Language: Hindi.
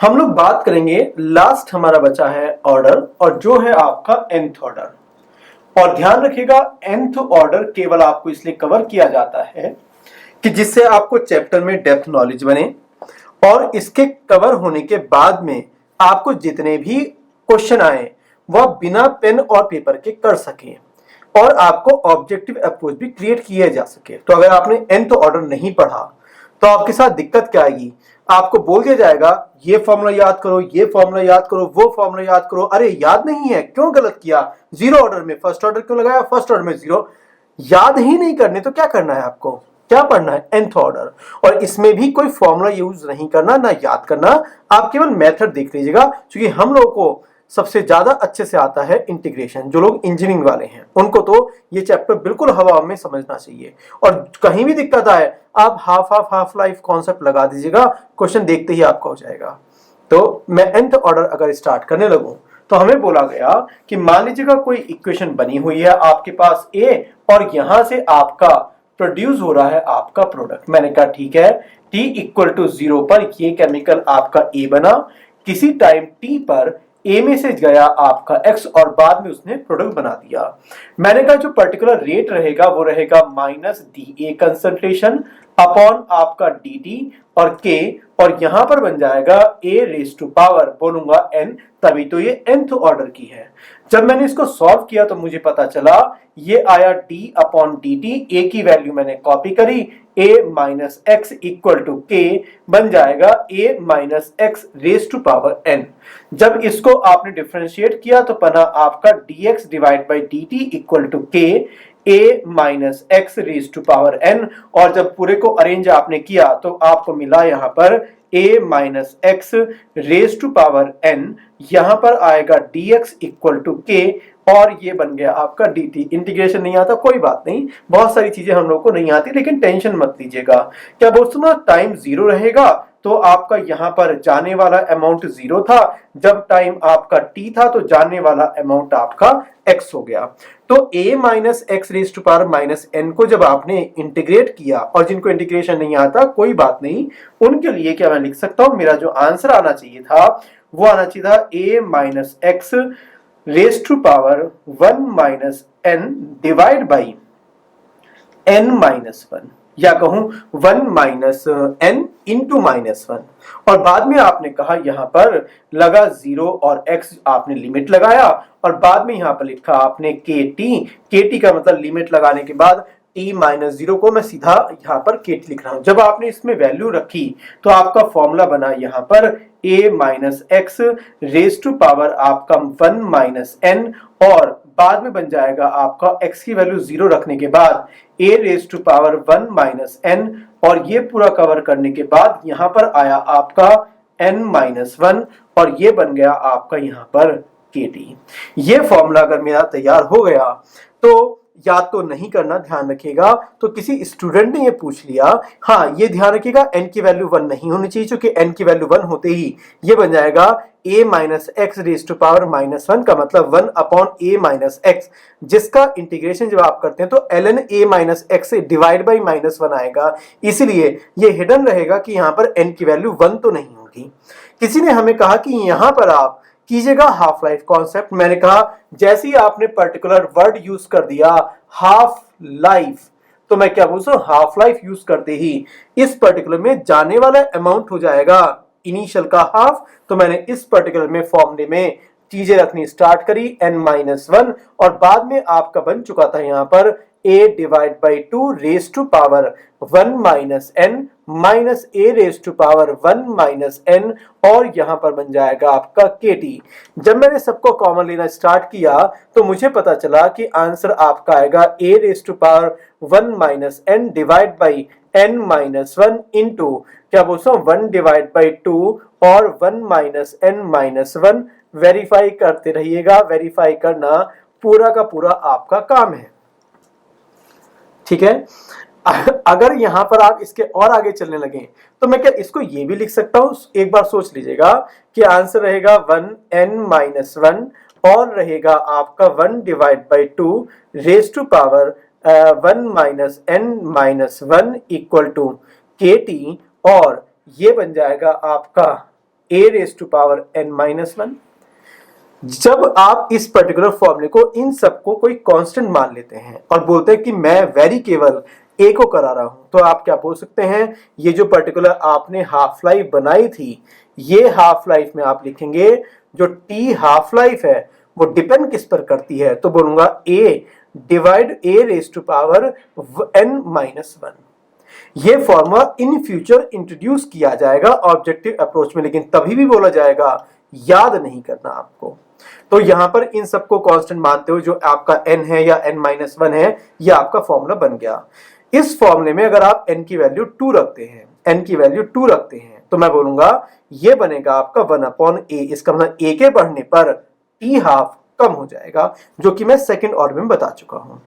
हम लोग बात करेंगे, लास्ट हमारा बचा है ऑर्डर और जो है आपका nth ऑर्डर। और ध्यान रखिएगा nth ऑर्डर केवल आपको इसलिए कवर किया जाता है कि जिससे आपको चैप्टर में डेप्थ नॉलेज बने और इसके कवर होने के बाद में आपको जितने भी क्वेश्चन आए वह बिना पेन और पेपर के कर सके और आपको ऑब्जेक्टिव अप्रोच भी क्रिएट किया जा सके। तो अगर आपने nth ऑर्डर नहीं पढ़ा तो आपके साथ दिक्कत क्या आएगी, आपको बोल दिया जाएगा ये फॉर्मूला याद करो, ये फॉर्मूला याद करो, वो फॉर्मूला याद करो। अरे याद नहीं है, क्यों गलत किया, जीरो ऑर्डर में फर्स्ट ऑर्डर क्यों लगाया, फर्स्ट ऑर्डर में जीरो। याद ही नहीं करने तो क्या करना है, आपको क्या पढ़ना है, nth ऑर्डर। और इसमें भी कोई फॉर्मूला यूज नहीं करना, ना याद करना, आप केवल मेथड देख लीजिएगा। क्योंकि हम लोगों को सबसे ज्यादा अच्छे से आता है इंटीग्रेशन। जो लोग इंजीनियरिंग वाले हैं उनको तो ये चैप्टर बिल्कुल हवा में समझना चाहिए। और कहीं भी दिक्कत आए आप हाफ लाइफ कॉन्सेप्ट लगा दीजिएगा, क्वेश्चन देखते ही आपका हो जाएगा। तो मैं nth ऑर्डर अगर स्टार्ट करने लगूं तो हमें बोला गया कि मान लीजिएगा कोई इक्वेशन बनी हुई है आपके पास A और यहां से आपका प्रोड्यूस हो रहा है आपका प्रोडक्ट। मैंने कहा ठीक है, t इक्वल टू 0 पर ये केमिकल आपका A बना, किसी टाइम t पर A में से गया आपका X और बाद में उसने प्रोडक्ट बना दिया। मैंने कहा जो पर्टिकुलर रेट रहेगा वो रहेगा माइनस DA कंसंट्रेशन अपॉन आपका DT और K, और यहां पर बन जाएगा A रेज टू पावर बोलूंगा N, तभी तो ये nth ऑर्डर की है। जब मैंने इसको सॉल्व किया तो मुझे पता चला ये आया D अपॉन DT, A की वैल्यू मैंने कॉपी करी, A minus x equal to K बन जाएगा A minus x raise to power N। जब इसको आपने डिफरेंशिएट किया तो बना आपका dx divide by dt equal to K A minus x raise to power N। और जब पूरे को अरेंज आपने किया तो आपको मिला यहाँ पर A minus x raise to power N, यहां पर आएगा dx इक्वल टू K और ये बन गया आपका dt। इंटीग्रेशन नहीं आता कोई बात नहीं, बहुत सारी चीजें हम लोग को नहीं आती, लेकिन टेंशन मत लीजिएगा। क्या बोलते ना, टाइम जीरो रहेगा तो आपका यहां पर जाने वाला अमाउंट जीरो था, जब टाइम आपका t था तो जाने वाला अमाउंट आपका x हो गया। तो a minus x raise to power minus n को जब आपने इंटीग्रेट किया, और जिनको इंटीग्रेशन नहीं आता कोई बात नहीं, उनके लिए क्या मैं लिख सकता हूं, मेरा जो आंसर आना चाहिए था वो आना चाहिए था a minus x raise to power 1 minus n divide by n minus 1, या कहूं 1 माइनस n इंटू माइनस 1। और बाद में आपने कहा यहां पर लगा 0 और x आपने लिमिट लगाया, और बाद में यहां पर लिखा आपने kt का मतलब लिमिट लगाने के बाद t माइनस 0 को मैं सीधा यहां पर kt लिख रहा हूं। जब आपने इसमें वैल्यू रखी तो आपका फॉर्मूला बना यहां पर a minus x raise to power आपका 1 माइनस n, और बाद में बन जाएगा आपका x की वैल्यू 0 रखने के बाद a raise to power 1 minus n, और ये पूरा कवर करने के बाद यहां पर आया आपका n माइनस 1 और ये बन गया आपका यहां पर kt। ये फॉर्मूला अगर मेरा तैयार हो गया तो याद तो नहीं करना, ध्यान रखिएगा। तो किसी स्टूडेंट ने ये पूछ लिया, हाँ ये ध्यान रखिएगा n की वैल्यू 1 नहीं होनी चाहिए, क्योंकि n की वैल्यू 1 होते ही ये बन जाएगा a minus x raise to power minus 1 का मतलब 1 अपॉन a माइनस एक्स, जिसका इंटीग्रेशन जब आप करते हैं तो ln a minus x divide by minus 1 आएगा। इसलिए ये हिडन रहेगा कि यहाँ पर n की वैल्यू 1 तो नहीं होगी। किसी ने हमें कहा कि यहाँ पर आप कीजिएगा हाफ लाइफ कॉन्सेप्ट। मैंने कहा जैसे ही आपने पर्टिकुलर वर्ड यूज कर दिया हाफ लाइफ, तो मैं क्या बोलूं, हाफ लाइफ यूज करते ही इस पर्टिकुलर में जाने वाला अमाउंट हो जाएगा इनिशियल का हाफ। तो मैंने इस पर्टिकुलर में फॉर्मूले में चीजें रखनी स्टार्ट करी n-1, और बाद में आपका बन चुका था यहां पर a divide by 2 raise to power 1 minus n minus a raise to power 1 minus n, और यहां पर बन जाएगा आपका kt। जब मैंने सबको कॉमन लेना स्टार्ट किया तो मुझे पता चला कि आंसर आपका आएगा a raise to power 1 minus n divide by n minus 1 into क्या बोलता हूं 1 डिवाइड बाई 2 और 1 माइनस n माइनस 1। वेरीफाई करते रहिएगा, वेरीफाई करना पूरा का पूरा आपका काम है, ठीक है। अगर यहां पर आप इसके और आगे चलने लगे तो मैं क्या इसको ये भी लिख सकता हूं, एक बार सोच लीजिएगा कि आंसर रहेगा 1n माइनस 1 और रहेगा आपका 1 divide by 2 raise to power 1 minus n minus 1 equal to kt, और ये बन जाएगा आपका a raise to power n-1। जब आप इस पर्टिकुलर फॉर्मूले को इन सबको कोई कांस्टेंट मान लेते हैं और बोलते हैं कि मैं वेरी केवल a को करा रहा हूं, तो आप क्या बोल सकते हैं, ये जो पर्टिकुलर आपने हाफ लाइफ बनाई थी, ये हाफ लाइफ में आप लिखेंगे जो t हाफ लाइफ है वो डिपेंड किस पर करती है, तो बोलूंगा a divide a raise to power n-1। ये फॉर्मूला इन फ्यूचर इंट्रोड्यूस किया जाएगा ऑब्जेक्टिव अप्रोच में, लेकिन तभी भी बोला जाएगा, याद नहीं करना आपको। तो यहां पर इन सबको कांस्टेंट मानते हुए जो आपका n है या n-1 है, ये आपका फॉर्मूला बन गया। इस फॉर्मूले में अगर आप n की वैल्यू 2 रखते हैं, n की वैल्यू 2 रखते हैं, तो मैं बोलूंगा ये बनेगा आपका 1/a। इसका मतलब a के बढ़ने पर t हाफ कम हो जाएगा, जो कि मैं सेकंड ऑर्डर में बता चुका हूं।